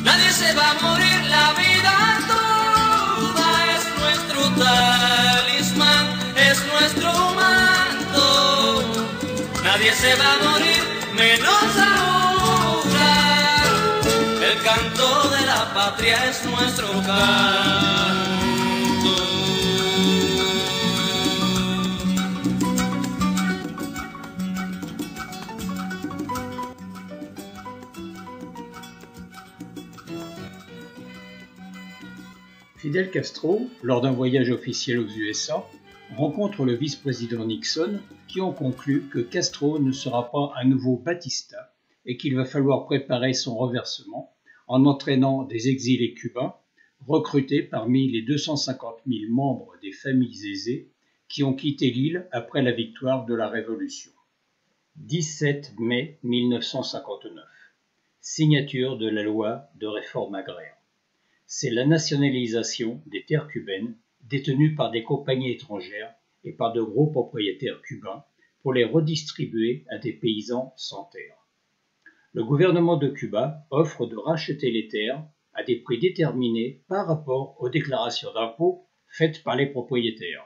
Nadie se va a morir, la vida toda es nuestro talismán, es nuestro manto. Nadie se va a morir, menos ahora. El canto de la patria es nuestro canto. Fidel Castro, lors d'un voyage officiel aux USA, rencontre le vice-président Nixon qui ont conclu que Castro ne sera pas un nouveau Batista et qu'il va falloir préparer son renversement en entraînant des exilés cubains recrutés parmi les 250 000 membres des familles aisées qui ont quitté l'île après la victoire de la Révolution. 17 mai 1959. Signature de la loi de réforme agraire. C'est la nationalisation des terres cubaines détenues par des compagnies étrangères et par de gros propriétaires cubains pour les redistribuer à des paysans sans terre. Le gouvernement de Cuba offre de racheter les terres à des prix déterminés par rapport aux déclarations d'impôts faites par les propriétaires.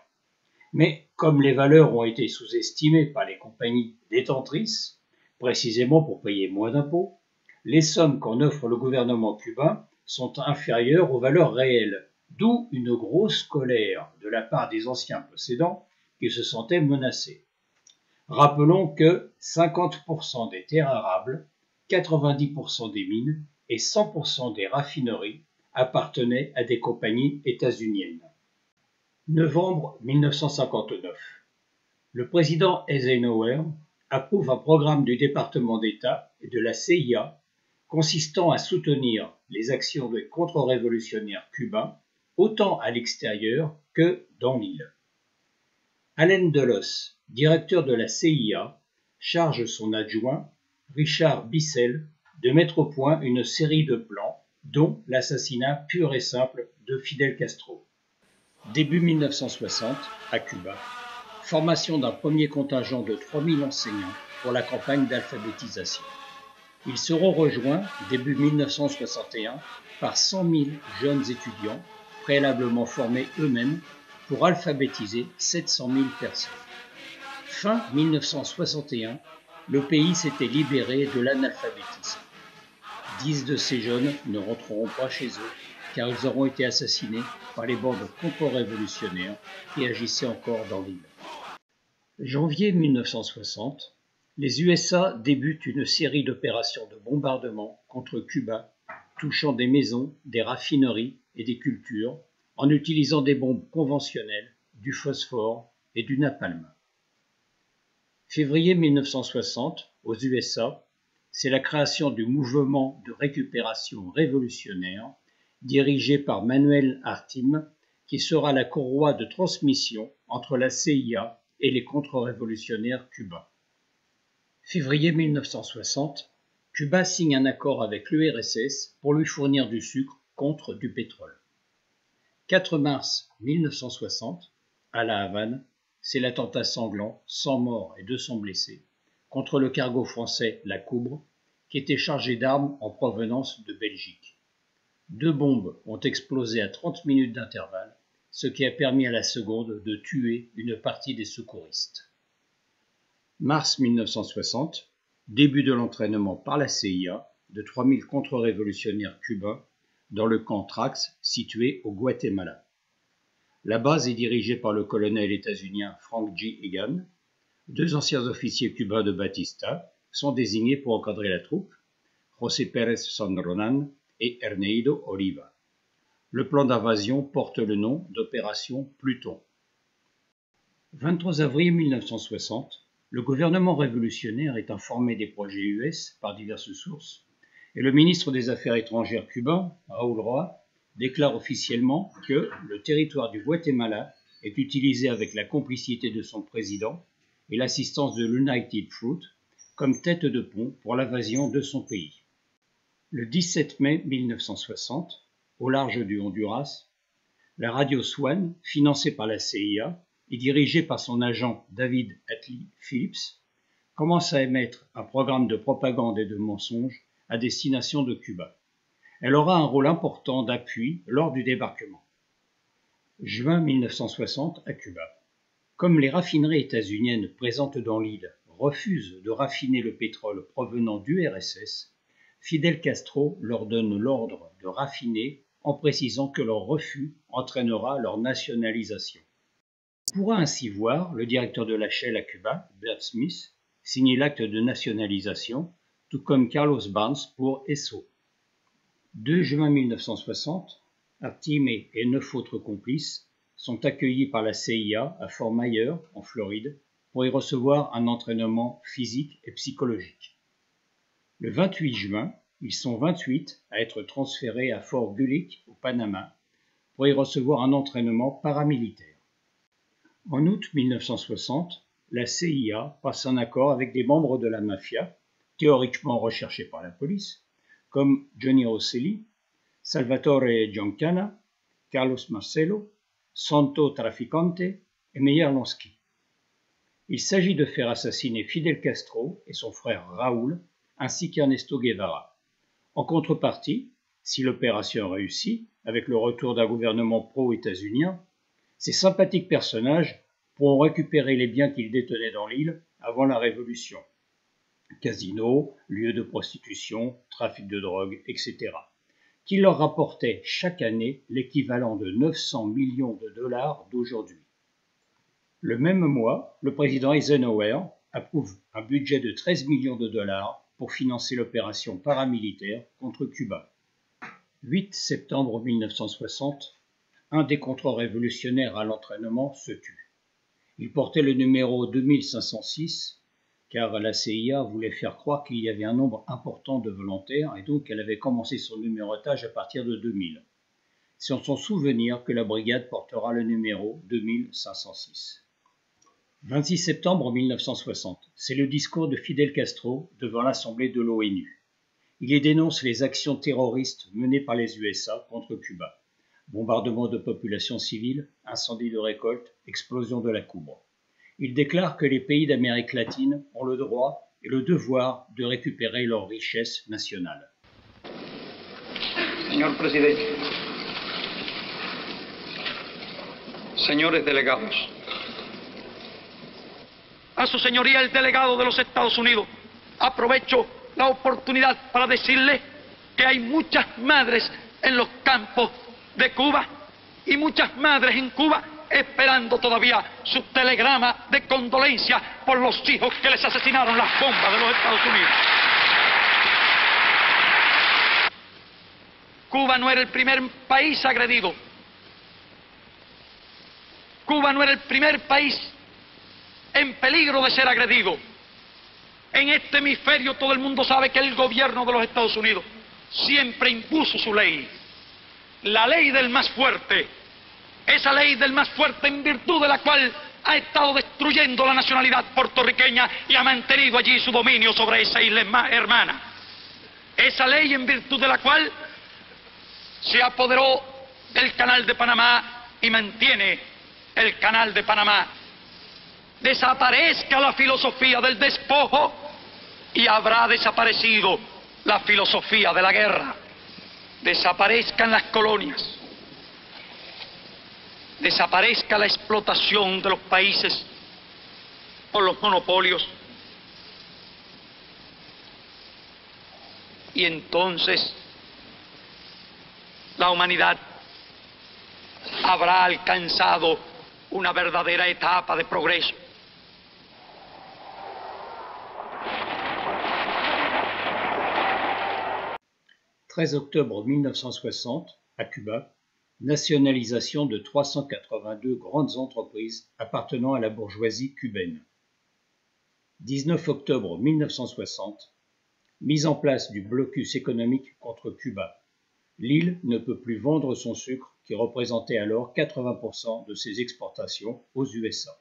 Mais comme les valeurs ont été sous-estimées par les compagnies détentrices, précisément pour payer moins d'impôts, les sommes qu'en offre le gouvernement cubain sont inférieures aux valeurs réelles, d'où une grosse colère de la part des anciens possédants qui se sentaient menacés. Rappelons que 50% des terres arables, 90% des mines et 100% des raffineries appartenaient à des compagnies états-uniennes. Novembre 1959. Le président Eisenhower approuve un programme du département d'État et de la CIA consistant à soutenir les actions des contre-révolutionnaires cubains, autant à l'extérieur que dans l'île. Allen Dulles, directeur de la CIA, charge son adjoint, Richard Bissell, de mettre au point une série de plans, dont l'assassinat pur et simple de Fidel Castro. Début 1960, à Cuba, formation d'un premier contingent de 3000 enseignants pour la campagne d'alphabétisation. Ils seront rejoints, début 1961, par 100 000 jeunes étudiants, préalablement formés eux-mêmes, pour alphabétiser 700 000 personnes. Fin 1961, le pays s'était libéré de l'analphabétisme. 10 de ces jeunes ne rentreront pas chez eux, car ils auront été assassinés par les bandes contre-révolutionnaires qui agissaient encore dans l'île. Janvier 1960, les USA débutent une série d'opérations de bombardement contre Cuba, touchant des maisons, des raffineries et des cultures, en utilisant des bombes conventionnelles, du phosphore et du napalm. Février 1960, aux USA, c'est la création du mouvement de récupération révolutionnaire, dirigé par Manuel Artim, qui sera la courroie de transmission entre la CIA et les contre-révolutionnaires cubains. Février 1960, Cuba signe un accord avec l'URSS pour lui fournir du sucre contre du pétrole. 4 mars 1960, à La Havane, c'est l'attentat sanglant, 100 morts et 200 blessés, contre le cargo français La Coubre, qui était chargé d'armes en provenance de Belgique. 2 bombes ont explosé à 30 minutes d'intervalle, ce qui a permis à la seconde de tuer une partie des secouristes. Mars 1960, début de l'entraînement par la CIA de 3000 contre-révolutionnaires cubains dans le camp Trax situé au Guatemala. La base est dirigée par le colonel états-unien Frank J. Egan. 2 anciens officiers cubains de Batista sont désignés pour encadrer la troupe, José Pérez San Ronan et Erneido Oliva. Le plan d'invasion porte le nom d'Opération Pluton. 23 avril 1960, le gouvernement révolutionnaire est informé des projets US par diverses sources, et le ministre des Affaires étrangères cubain, Raúl Roa, déclare officiellement que le territoire du Guatemala est utilisé avec la complicité de son président et l'assistance de l'United Fruit comme tête de pont pour l'invasion de son pays. Le 17 mai 1960, au large du Honduras, la radio Swan, financée par la CIA et dirigée par son agent David Atlee Phillips, commence à émettre un programme de propagande et de mensonges à destination de Cuba. Elle aura un rôle important d'appui lors du débarquement. Juin 1960 à Cuba. Comme les raffineries états-uniennes présentes dans l'île refusent de raffiner le pétrole provenant du RSS, Fidel Castro leur donne l'ordre de raffiner en précisant que leur refus entraînera leur nationalisation. On pourra ainsi voir le directeur de la Shell à Cuba, Bert Smith, signer l'acte de nationalisation, tout comme Carlos Barnes pour Esso. 2 juin 1960, Artime et 9 autres complices sont accueillis par la CIA à Fort Myers, en Floride, pour y recevoir un entraînement physique et psychologique. Le 28 juin, ils sont 28 à être transférés à Fort Gulick, au Panama, pour y recevoir un entraînement paramilitaire. En août 1960, la CIA passe un accord avec des membres de la mafia, théoriquement recherchés par la police, comme Johnny Rosselli, Salvatore Giancana, Carlos Marcello, Santo Traficante et Meyer Lansky. Il s'agit de faire assassiner Fidel Castro et son frère Raúl, ainsi qu'Ernesto Guevara. En contrepartie, si l'opération réussit, avec le retour d'un gouvernement pro-états-unien, ces sympathiques personnages pourront récupérer les biens qu'ils détenaient dans l'île avant la Révolution. Casinos, lieux de prostitution, trafic de drogue, etc., qui leur rapportaient chaque année l'équivalent de 900 millions de dollars d'aujourd'hui. Le même mois, le président Eisenhower approuve un budget de 13 millions de dollars pour financer l'opération paramilitaire contre Cuba. 8 septembre 1960, un des contre-révolutionnaires à l'entraînement se tue. Il portait le numéro 2506, car la CIA voulait faire croire qu'il y avait un nombre important de volontaires et donc elle avait commencé son numérotage à partir de 2000. C'est en son souvenir que la brigade portera le numéro 2506. 26 septembre 1960, c'est le discours de Fidel Castro devant l'Assemblée de l'ONU. Il y dénonce les actions terroristes menées par les USA contre Cuba. Bombardement de populations civiles, incendie de récoltes, explosion de la Cuba. Il déclare que les pays d'Amérique latine ont le droit et le devoir de récupérer leurs richesses nationales. Señor presidente, señores delegados, a su señoría el delegado de los Estados Unidos, aprovecho la oportunidad para decirle que hay muchas madres en los campos de Cuba y muchas madres en Cuba esperando todavía su telegrama de condolencia por los hijos que les asesinaron las bombas de los Estados Unidos. Cuba no era el primer país agredido. Cuba no era el primer país en peligro de ser agredido. En este hemisferio todo el mundo sabe que el gobierno de los Estados Unidos siempre impuso su ley. La ley del más fuerte, esa ley del más fuerte en virtud de la cual ha estado destruyendo la nacionalidad puertorriqueña y ha mantenido allí su dominio sobre esa isla hermana. Esa ley en virtud de la cual se apoderó del Canal de Panamá y mantiene el Canal de Panamá. Desaparezca la filosofía del despojo y habrá desaparecido la filosofía de la guerra. Desaparezcan las colonias, desaparezca la explotación de los países por los monopolios, y entonces la humanidad habrá alcanzado una verdadera etapa de progreso. 13 octobre 1960, à Cuba, nationalisation de 382 grandes entreprises appartenant à la bourgeoisie cubaine. 19 octobre 1960, mise en place du blocus économique contre Cuba. L'île ne peut plus vendre son sucre, qui représentait alors 80% de ses exportations aux USA.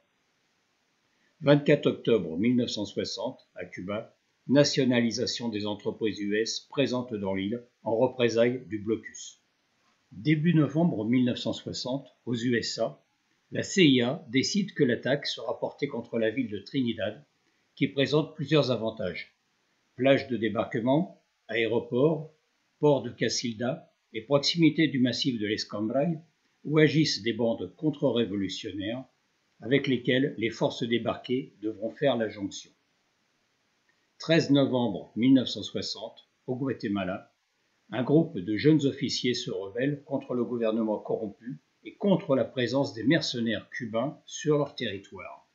24 octobre 1960, à Cuba, nationalisation des entreprises US présentes dans l'île en représailles du blocus. Début novembre 1960, aux USA, la CIA décide que l'attaque sera portée contre la ville de Trinidad, qui présente plusieurs avantages. Plage de débarquement, aéroport, port de Casilda et proximité du massif de l'Escambray, où agissent des bandes contre-révolutionnaires avec lesquelles les forces débarquées devront faire la jonction. 13 novembre 1960, au Guatemala, un groupe de jeunes officiers se rebelle contre le gouvernement corrompu et contre la présence des mercenaires cubains sur leur territoire.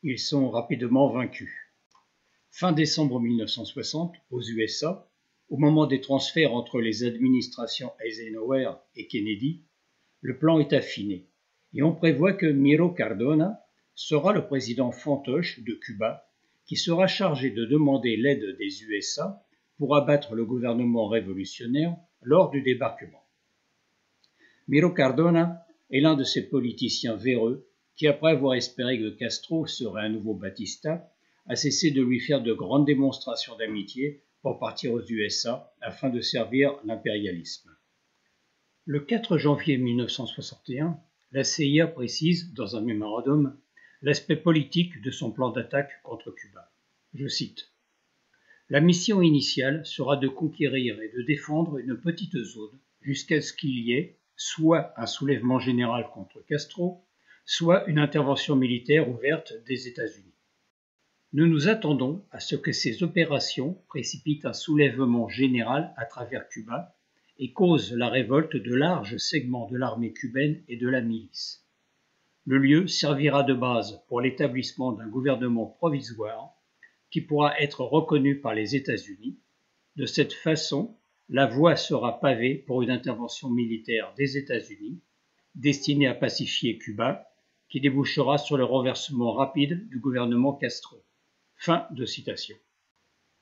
Ils sont rapidement vaincus. Fin décembre 1960, aux USA, au moment des transferts entre les administrations Eisenhower et Kennedy, le plan est affiné et on prévoit que Miro Cardona sera le président fantoche de Cuba qui sera chargé de demander l'aide des USA pour abattre le gouvernement révolutionnaire lors du débarquement. Miro Cardona est l'un de ces politiciens véreux qui, après avoir espéré que Castro serait un nouveau Batista, a cessé de lui faire de grandes démonstrations d'amitié pour partir aux USA afin de servir l'impérialisme. Le 4 janvier 1961, la CIA précise, dans un mémorandum, l'aspect politique de son plan d'attaque contre Cuba. Je cite : « La mission initiale sera de conquérir et de défendre une petite zone jusqu'à ce qu'il y ait soit un soulèvement général contre Castro, soit une intervention militaire ouverte des États-Unis. Nous nous attendons à ce que ces opérations précipitent un soulèvement général à travers Cuba et causent la révolte de larges segments de l'armée cubaine et de la milice. Le lieu servira de base pour l'établissement d'un gouvernement provisoire qui pourra être reconnu par les États-Unis. De cette façon, la voie sera pavée pour une intervention militaire des États-Unis destinée à pacifier Cuba, qui débouchera sur le renversement rapide du gouvernement Castro. » Fin de citation.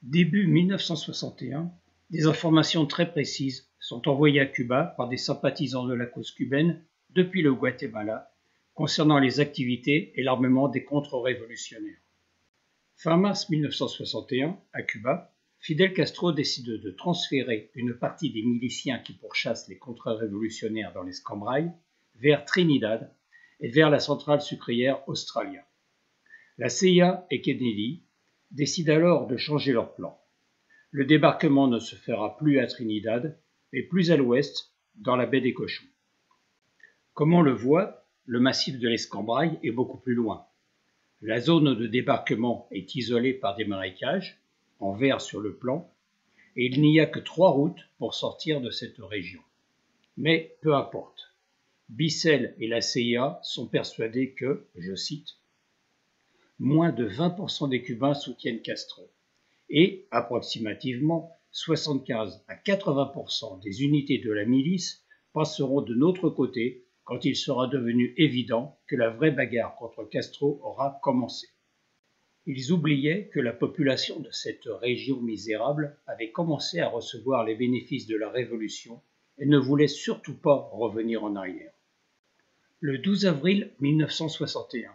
Début 1961, des informations très précises sont envoyées à Cuba par des sympathisants de la cause cubaine depuis le Guatemala concernant les activités et l'armement des contre-révolutionnaires. Fin mars 1961, à Cuba, Fidel Castro décide de transférer une partie des miliciens qui pourchassent les contre-révolutionnaires dans l'Escambray vers Trinidad et vers la centrale sucrière Australia. La CIA et Kennedy décident alors de changer leur plan. Le débarquement ne se fera plus à Trinidad, mais plus à l'ouest, dans la baie des Cochons. Comme on le voit, le massif de l'Escambray est beaucoup plus loin. La zone de débarquement est isolée par des marécages, en vert sur le plan, et il n'y a que 3 routes pour sortir de cette région. Mais peu importe. Bissell et la CIA sont persuadés que, je cite, « moins de 20% des Cubains soutiennent Castro et, approximativement, 75 à 80% des unités de la milice passeront de notre côté quand il sera devenu évident que la vraie bagarre contre Castro aura commencé. » Ils oubliaient que la population de cette région misérable avait commencé à recevoir les bénéfices de la Révolution et ne voulaient surtout pas revenir en arrière. Le 12 avril 1961,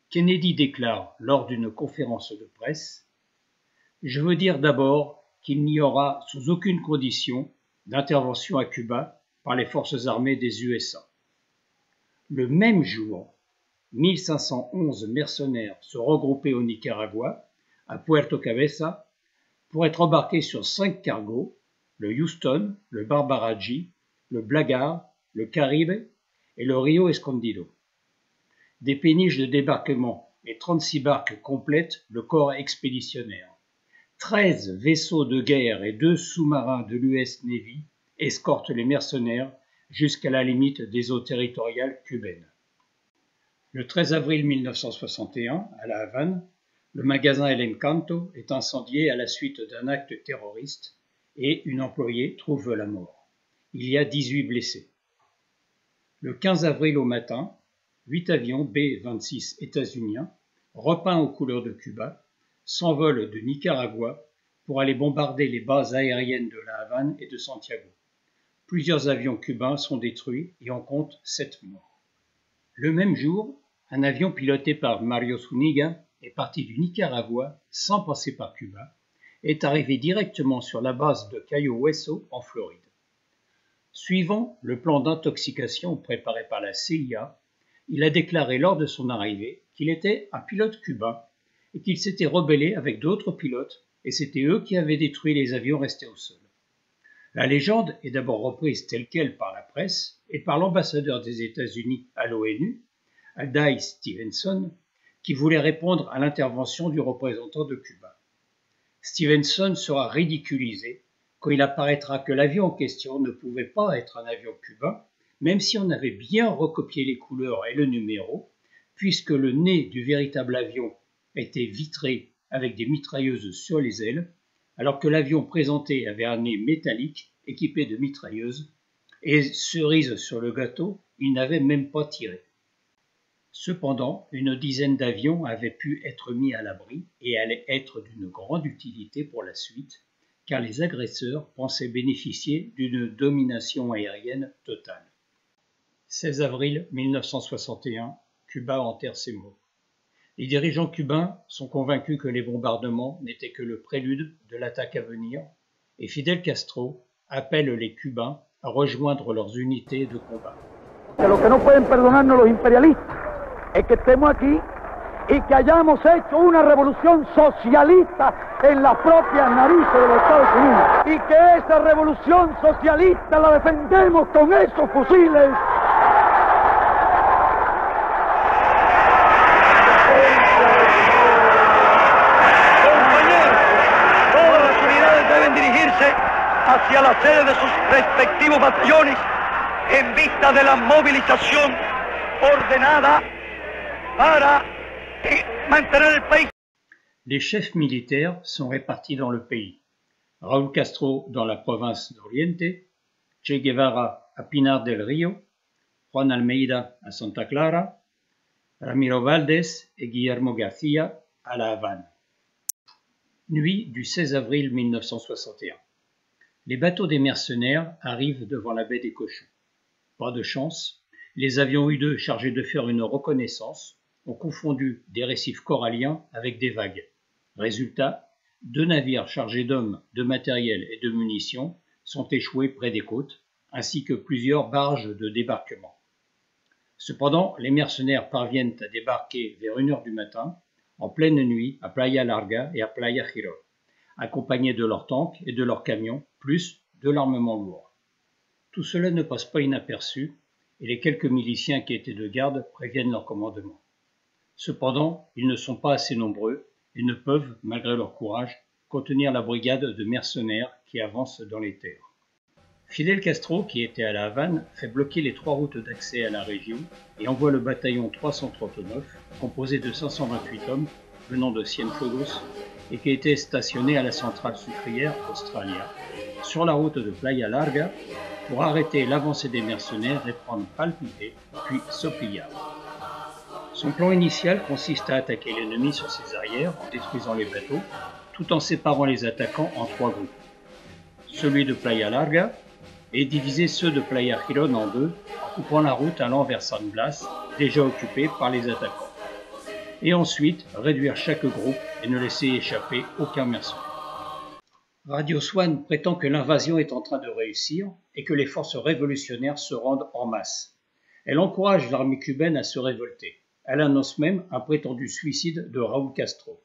Kennedy déclare lors d'une conférence de presse « Je veux dire d'abord qu'il n'y aura sous aucune condition d'intervention à Cuba par les forces armées des USA. » Le même jour, 1511 mercenaires se regroupaient au Nicaragua, à Puerto Cabeza, pour être embarqués sur 5 cargos, le Houston, le Barbaraji, le Blagar, le Caribe et le Rio Escondido. Des péniches de débarquement et 36 barques complètent le corps expéditionnaire. 13 vaisseaux de guerre et 2 sous-marins de l'US Navy escortent les mercenaires jusqu'à la limite des eaux territoriales cubaines. Le 13 avril 1961, à La Havane, le magasin El Encanto est incendié à la suite d'un acte terroriste et une employée trouve la mort. Il y a 18 blessés. Le 15 avril au matin, 8 avions B-26 états-uniens, repeints aux couleurs de Cuba, s'envolent de Nicaragua pour aller bombarder les bases aériennes de La Havane et de Santiago. Plusieurs avions cubains sont détruits et on compte 7 morts. Le même jour, un avion piloté par Mario Zuniga est parti du Nicaragua sans passer par Cuba et est arrivé directement sur la base de Cayo Hueso en Floride. Suivant le plan d'intoxication préparé par la CIA, il a déclaré lors de son arrivée qu'il était un pilote cubain et qu'il s'était rebellé avec d'autres pilotes et c'était eux qui avaient détruit les avions restés au sol. La légende est d'abord reprise telle quelle par la presse et par l'ambassadeur des États-Unis à l'ONU, Alday Stevenson, qui voulait répondre à l'intervention du représentant de Cuba. Stevenson sera ridiculisé quand il apparaîtra que l'avion en question ne pouvait pas être un avion cubain, même si on avait bien recopié les couleurs et le numéro, puisque le nez du véritable avion était vitré avec des mitrailleuses sur les ailes, alors que l'avion présenté avait un nez métallique équipé de mitrailleuses, et cerise sur le gâteau, il n'avait même pas tiré. Cependant, une dizaine d'avions avaient pu être mis à l'abri et allaient être d'une grande utilité pour la suite, car les agresseurs pensaient bénéficier d'une domination aérienne totale. 16 avril 1961, Cuba enterre ses morts. Les dirigeants cubains sont convaincus que les bombardements n'étaient que le prélude de l'attaque à venir, et Fidel Castro appelle les Cubains à rejoindre leurs unités de combat. Lo que no pueden perdonarnos los imperialistas es que estemos aquí y que hayamos hecho una revolución socialista en las propias narices de los Estados Unidos y que esa revolución socialista la defendemos con esos fusiles. Compañeros, todas las unidades deben dirigirse hacia la sede de sus respectivos batallones en vista de la movilización ordenada para mantener el país. Les chefs militaires sont répartis dans le pays. Raúl Castro dans la province d'Oriente, Che Guevara à Pinar del Río, Juan Almeida à Santa Clara, Ramiro Valdés et Guillermo García à La Havane. Nuit du 16 avril 1961. Les bateaux des mercenaires arrivent devant la baie des Cochons. Pas de chance, les avions U-2 chargés de faire une reconnaissance ont confondu des récifs coralliens avec des vagues. Résultat, 2 navires chargés d'hommes, de matériel et de munitions sont échoués près des côtes, ainsi que plusieurs barges de débarquement. Cependant, les mercenaires parviennent à débarquer vers 1 heure du matin, en pleine nuit, à Playa Larga et à Playa Girón, accompagnés de leurs tanks et de leurs camions, plus de l'armement lourd. Tout cela ne passe pas inaperçu, et les quelques miliciens qui étaient de garde préviennent leur commandement. Cependant, ils ne sont pas assez nombreux et ne peuvent, malgré leur courage, contenir la brigade de mercenaires qui avance dans les terres. Fidel Castro, qui était à La Havane, fait bloquer les 3 routes d'accès à la région et envoie le bataillon 339, composé de 528 hommes venant de Cienfuegos et qui était stationné à la centrale sucrière Australia, sur la route de Playa Larga, pour arrêter l'avancée des mercenaires et prendre Palpite, puis Sopilla. Son plan initial consiste à attaquer l'ennemi sur ses arrières en détruisant les bateaux, tout en séparant les attaquants en 3 groupes. Celui de Playa Larga et diviser ceux de Playa Girón en 2 en coupant la route allant vers San Blas, déjà occupée par les attaquants. Et ensuite réduire chaque groupe et ne laisser échapper aucun mercenaire. Radio Swan prétend que l'invasion est en train de réussir et que les forces révolutionnaires se rendent en masse. Elle encourage l'armée cubaine à se révolter. Elle annonce même un prétendu suicide de Raúl Castro.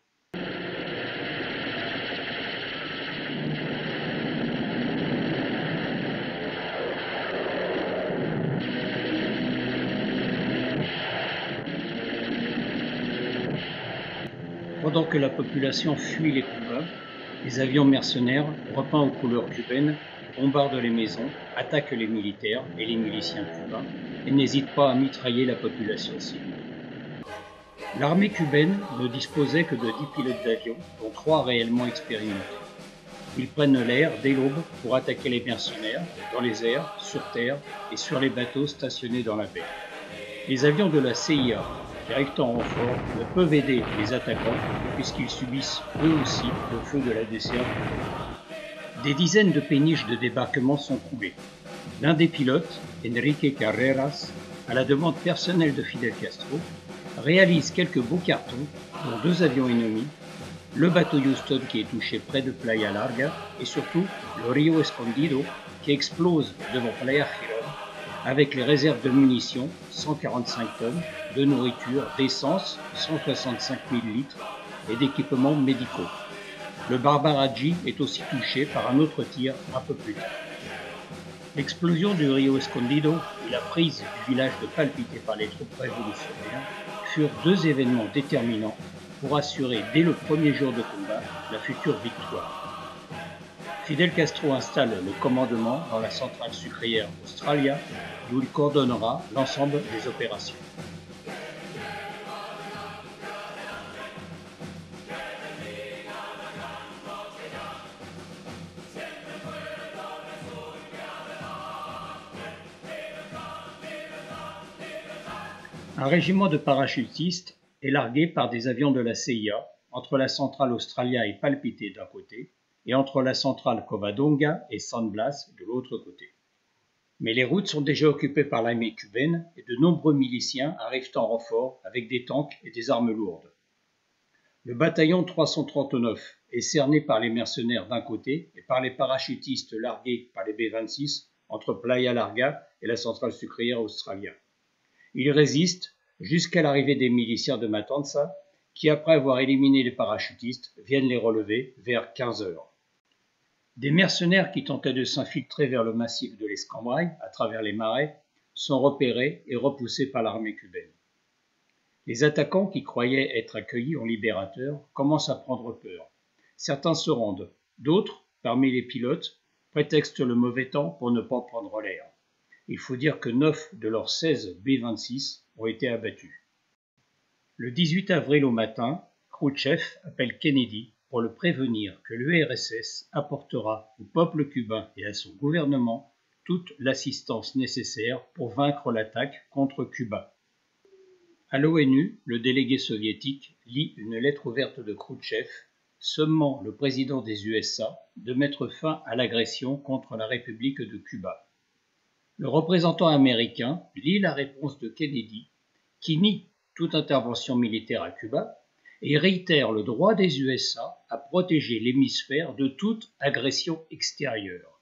Pendant que la population fuit les combats, les avions mercenaires, repeints aux couleurs cubaines, bombardent les maisons, attaquent les militaires et les miliciens cubains et n'hésitent pas à mitrailler la population civile. L'armée cubaine ne disposait que de 10 pilotes d'avion, dont 3 réellement expérimentés. Ils prennent l'air dès l'aube pour attaquer les mercenaires, dans les airs, sur terre et sur les bateaux stationnés dans la baie. Les avions de la CIA, qui arrivent en renfort, ne peuvent aider les attaquants puisqu'ils subissent eux aussi le feu de la desserte. Des dizaines de péniches de débarquement sont coulées. L'un des pilotes, Enrique Carreras, à la demande personnelle de Fidel Castro, réalise quelques beaux cartons, dont 2 avions ennemis, le bateau Houston qui est touché près de Playa Larga et surtout le Rio Escondido qui explose devant Playa Girón avec les réserves de munitions, 145 tonnes, de nourriture, d'essence, 165 000 litres et d'équipements médicaux. Le Barbara G est aussi touché par un autre tir un peu plus tard. L'explosion du Rio Escondido et la prise du village de Palpite par les troupes révolutionnaires furent deux événements déterminants pour assurer dès le premier jour de combat la future victoire. Fidel Castro installe le commandement dans la centrale sucrière Australia, d'où il coordonnera l'ensemble des opérations. Un régiment de parachutistes est largué par des avions de la CIA entre la centrale Australia et Palpite d'un côté et entre la centrale Covadonga et San Blas de l'autre côté. Mais les routes sont déjà occupées par l'armée cubaine et de nombreux miliciens arrivent en renfort avec des tanks et des armes lourdes. Le bataillon 339 est cerné par les mercenaires d'un côté et par les parachutistes largués par les B-26 entre Playa Larga et la centrale sucrière Australia. Il résiste jusqu'à l'arrivée des miliciens de Matanza qui, après avoir éliminé les parachutistes, viennent les relever vers 15 heures. Des mercenaires qui tentaient de s'infiltrer vers le massif de l'Escambray à travers les marais sont repérés et repoussés par l'armée cubaine. Les attaquants qui croyaient être accueillis en libérateurs commencent à prendre peur. Certains se rendent, d'autres, parmi les pilotes, prétextent le mauvais temps pour ne pas prendre l'air. Il faut dire que 9 de leurs 16 B-26 ont été abattus. Le 18 avril au matin, Khrouchtchev appelle Kennedy pour le prévenir que l'URSS apportera au peuple cubain et à son gouvernement toute l'assistance nécessaire pour vaincre l'attaque contre Cuba. À l'ONU, le délégué soviétique lit une lettre ouverte de Khrouchtchev sommant le président des USA de mettre fin à l'agression contre la République de Cuba. Le représentant américain lit la réponse de Kennedy, qui nie toute intervention militaire à Cuba et réitère le droit des USA à protéger l'hémisphère de toute agression extérieure.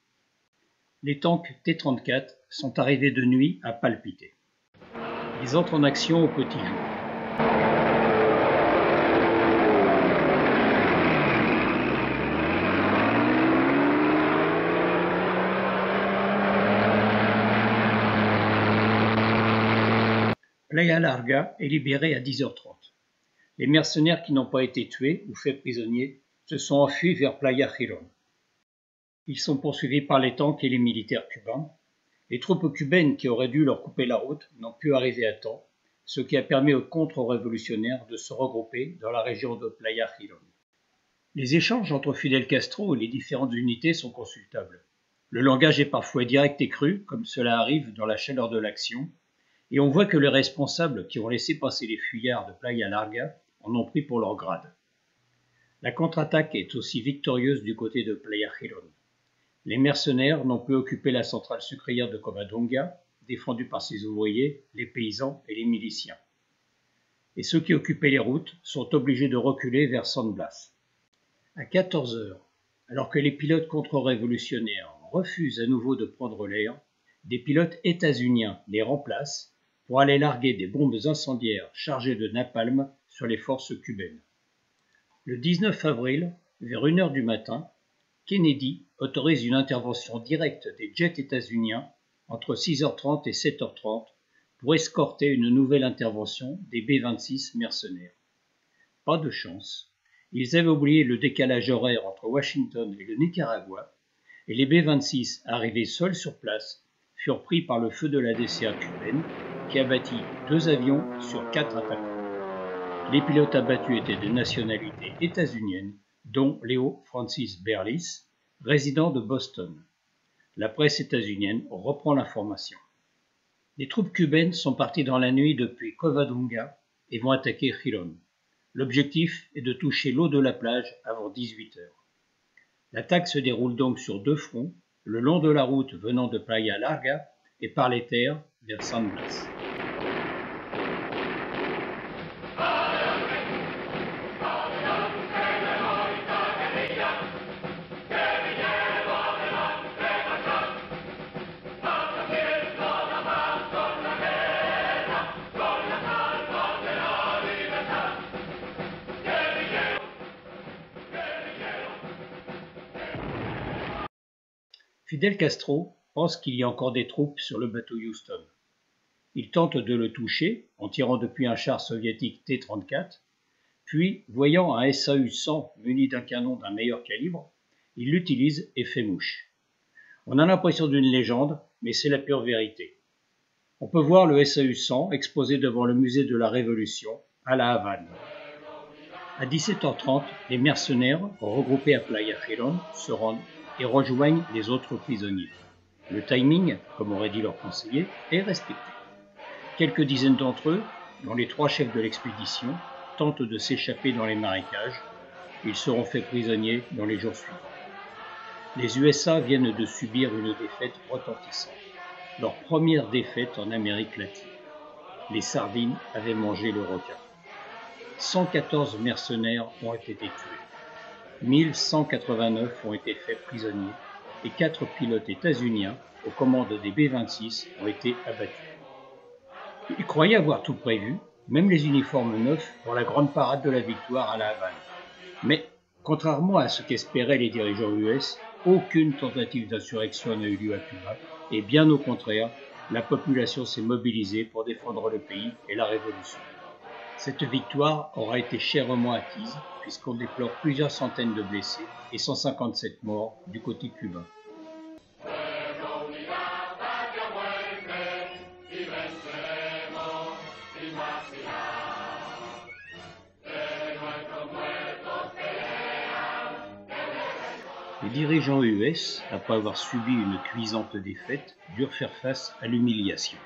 Les tanks T-34 sont arrivés de nuit à Palpite. Ils entrent en action au petit jour. Playa Larga est libérée à 10h30. Les mercenaires qui n'ont pas été tués ou faits prisonniers se sont enfuis vers Playa Girón. Ils sont poursuivis par les tanks et les militaires cubains. Les troupes cubaines qui auraient dû leur couper la route n'ont pu arriver à temps, ce qui a permis aux contre-révolutionnaires de se regrouper dans la région de Playa Girón. Les échanges entre Fidel Castro et les différentes unités sont consultables. Le langage est parfois direct et cru, comme cela arrive dans la chaleur de l'action, et on voit que les responsables qui ont laissé passer les fuyards de Playa Larga en ont pris pour leur grade. La contre-attaque est aussi victorieuse du côté de Playa Girón. Les mercenaires n'ont pu occuper la centrale sucrière de Covadonga, défendue par ses ouvriers, les paysans et les miliciens. Et ceux qui occupaient les routes sont obligés de reculer vers San Blas. À 14 heures, alors que les pilotes contre-révolutionnaires refusent à nouveau de prendre l'air, des pilotes états-uniens les remplacent pour aller larguer des bombes incendiaires chargées de napalm sur les forces cubaines. Le 19 avril, vers 1h du matin, Kennedy autorise une intervention directe des jets états-uniens entre 6h30 et 7h30 pour escorter une nouvelle intervention des B-26 mercenaires. Pas de chance, ils avaient oublié le décalage horaire entre Washington et le Nicaragua, et les B-26 arrivés seuls sur place furent pris par le feu de la DCA cubaine qui abattit 2 avions sur 4 attaquants. Les pilotes abattus étaient de nationalité états-unienne, dont Leo Francis Berlis, résident de Boston. La presse états-unienne reprend l'information. Les troupes cubaines sont parties dans la nuit depuis Covadonga et vont attaquer Girón. L'objectif est de toucher l'eau de la plage avant 18 heures. L'attaque se déroule donc sur 2 fronts, le long de la route venant de Playa Larga et par les terres vers San Blas. Fidel Castro pense qu'il y a encore des troupes sur le bateau Houston. Il tente de le toucher en tirant depuis un char soviétique T-34, puis, voyant un SAU-100 muni d'un canon d'un meilleur calibre, il l'utilise et fait mouche. On a l'impression d'une légende, mais c'est la pure vérité. On peut voir le SAU-100 exposé devant le musée de la Révolution à La Havane. À 17h30, les mercenaires, regroupés à Playa Girón, se rendent et rejoignent les autres prisonniers. Le timing, comme aurait dit leur conseiller, est respecté. Quelques dizaines d'entre eux, dont les 3 chefs de l'expédition, tentent de s'échapper dans les marécages. Ils seront faits prisonniers dans les jours suivants. Les USA viennent de subir une défaite retentissante, leur première défaite en Amérique latine. Les sardines avaient mangé le requin. 114 mercenaires ont été tués. 1189 ont été faits prisonniers et 4 pilotes états-uniens aux commandes des B-26 ont été abattus. Ils croyaient avoir tout prévu, même les uniformes neufs pour la grande parade de la victoire à La Havane. Mais, contrairement à ce qu'espéraient les dirigeants US, aucune tentative d'insurrection n'a eu lieu à Cuba, et bien au contraire, la population s'est mobilisée pour défendre le pays et la révolution. Cette victoire aura été chèrement acquise, puisqu'on déplore plusieurs centaines de blessés et 157 morts du côté cubain. Les dirigeants US, après avoir subi une cuisante défaite, durent faire face à l'humiliation.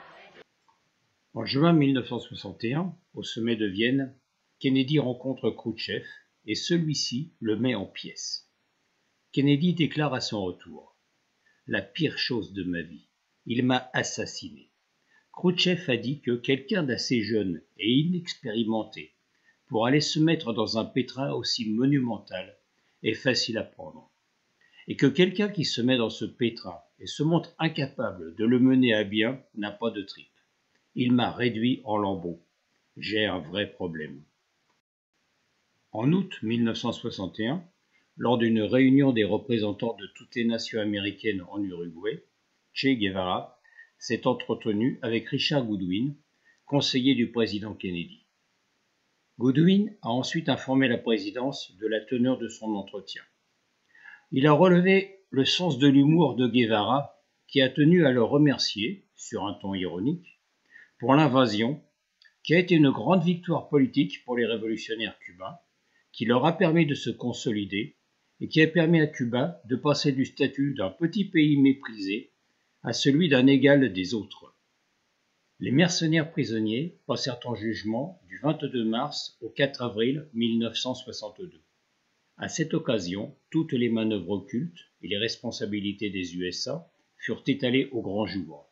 En juin 1961, au sommet de Vienne, Kennedy rencontre Khrouchtchev et celui-ci le met en pièces. Kennedy déclare à son retour « La pire chose de ma vie, il m'a assassiné ». Khrouchtchev a dit que quelqu'un d'assez jeune et inexpérimenté pour aller se mettre dans un pétrin aussi monumental est facile à prendre, et que quelqu'un qui se met dans ce pétrin et se montre incapable de le mener à bien n'a pas de tripes. Il m'a réduit en lambeaux. J'ai un vrai problème. En août 1961, lors d'une réunion des représentants de toutes les nations américaines en Uruguay, Che Guevara s'est entretenu avec Richard Goodwin, conseiller du président Kennedy. Goodwin a ensuite informé la présidence de la teneur de son entretien. Il a relevé le sens de l'humour de Guevara, qui a tenu à le remercier, sur un ton ironique, pour l'invasion, qui a été une grande victoire politique pour les révolutionnaires cubains, qui leur a permis de se consolider et qui a permis à Cuba de passer du statut d'un petit pays méprisé à celui d'un égal des autres. Les mercenaires prisonniers passèrent en jugement du 22 mars au 4 avril 1962. À cette occasion, toutes les manœuvres occultes et les responsabilités des USA furent étalées au grand jour.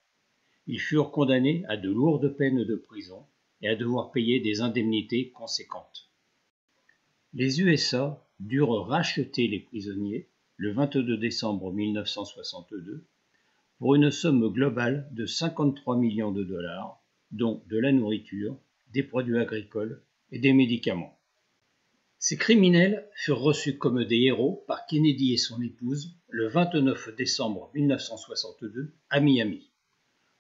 Ils furent condamnés à de lourdes peines de prison et à devoir payer des indemnités conséquentes. Les USA durent racheter les prisonniers le 22 décembre 1962 pour une somme globale de 53 millions de dollars, dont de la nourriture, des produits agricoles et des médicaments. Ces criminels furent reçus comme des héros par Kennedy et son épouse le 29 décembre 1962 à Miami.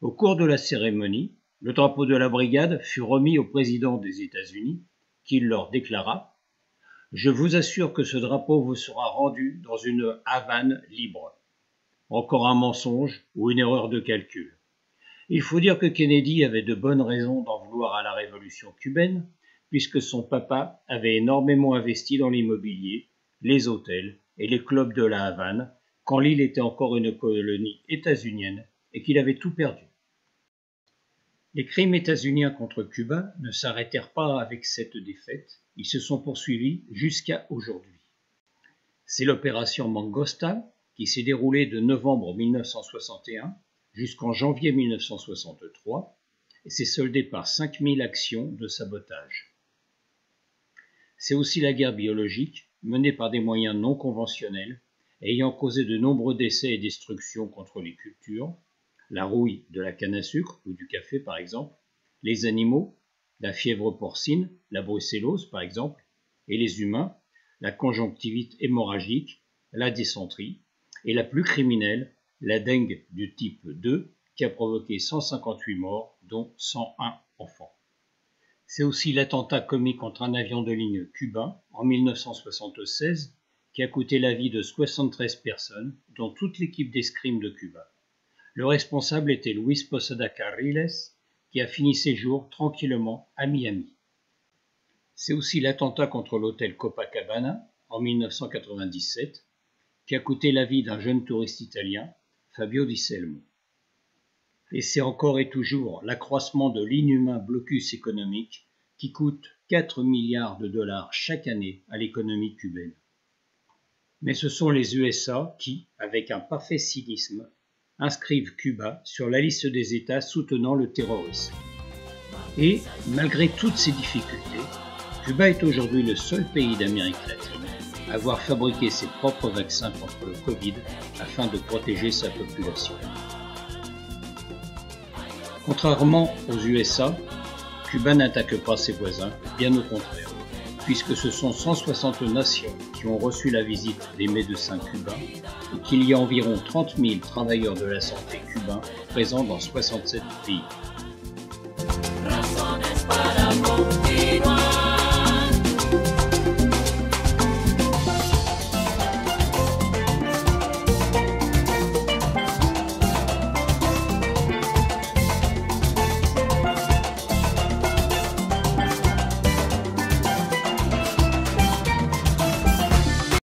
Au cours de la cérémonie, le drapeau de la brigade fut remis au président des États-Unis, qui leur déclara « Je vous assure que ce drapeau vous sera rendu dans une Havane libre. » Encore un mensonge ou une erreur de calcul. Il faut dire que Kennedy avait de bonnes raisons d'en vouloir à la révolution cubaine, puisque son papa avait énormément investi dans l'immobilier, les hôtels et les clubs de la Havane, quand l'île était encore une colonie états-unienne et qu'il avait tout perdu. Les crimes états-uniens contre Cuba ne s'arrêtèrent pas avec cette défaite, ils se sont poursuivis jusqu'à aujourd'hui. C'est l'opération Mangosta, qui s'est déroulée de novembre 1961 jusqu'en janvier 1963 et s'est soldée par 5000 actions de sabotage. C'est aussi la guerre biologique, menée par des moyens non conventionnels, ayant causé de nombreux décès et destructions contre les cultures, la rouille de la canne à sucre ou du café par exemple, les animaux, la fièvre porcine, la brucellose par exemple, et les humains, la conjonctivite hémorragique, la dysenterie, et la plus criminelle, la dengue du type 2, qui a provoqué 158 morts, dont 101 enfants. C'est aussi l'attentat commis contre un avion de ligne cubain en 1976, qui a coûté la vie de 73 personnes, dont toute l'équipe d'escrime de Cuba. Le responsable était Luis Posada Carriles, qui a fini ses jours tranquillement à Miami. C'est aussi l'attentat contre l'hôtel Copacabana en 1997, qui a coûté la vie d'un jeune touriste italien, Fabio Di Selmo. Et c'est encore et toujours l'accroissement de l'inhumain blocus économique qui coûte 4 milliards de dollars chaque année à l'économie cubaine. Mais ce sont les USA qui, avec un parfait cynisme, inscrivent Cuba sur la liste des États soutenant le terrorisme. Et, malgré toutes ces difficultés, Cuba est aujourd'hui le seul pays d'Amérique latine à avoir fabriqué ses propres vaccins contre le Covid afin de protéger sa population. Contrairement aux USA, Cuba n'attaque pas ses voisins, bien au contraire, puisque ce sont 160 nations qui ont reçu la visite des médecins cubains et qu'il y a environ 30 000 travailleurs de la santé cubains présents dans 67 pays.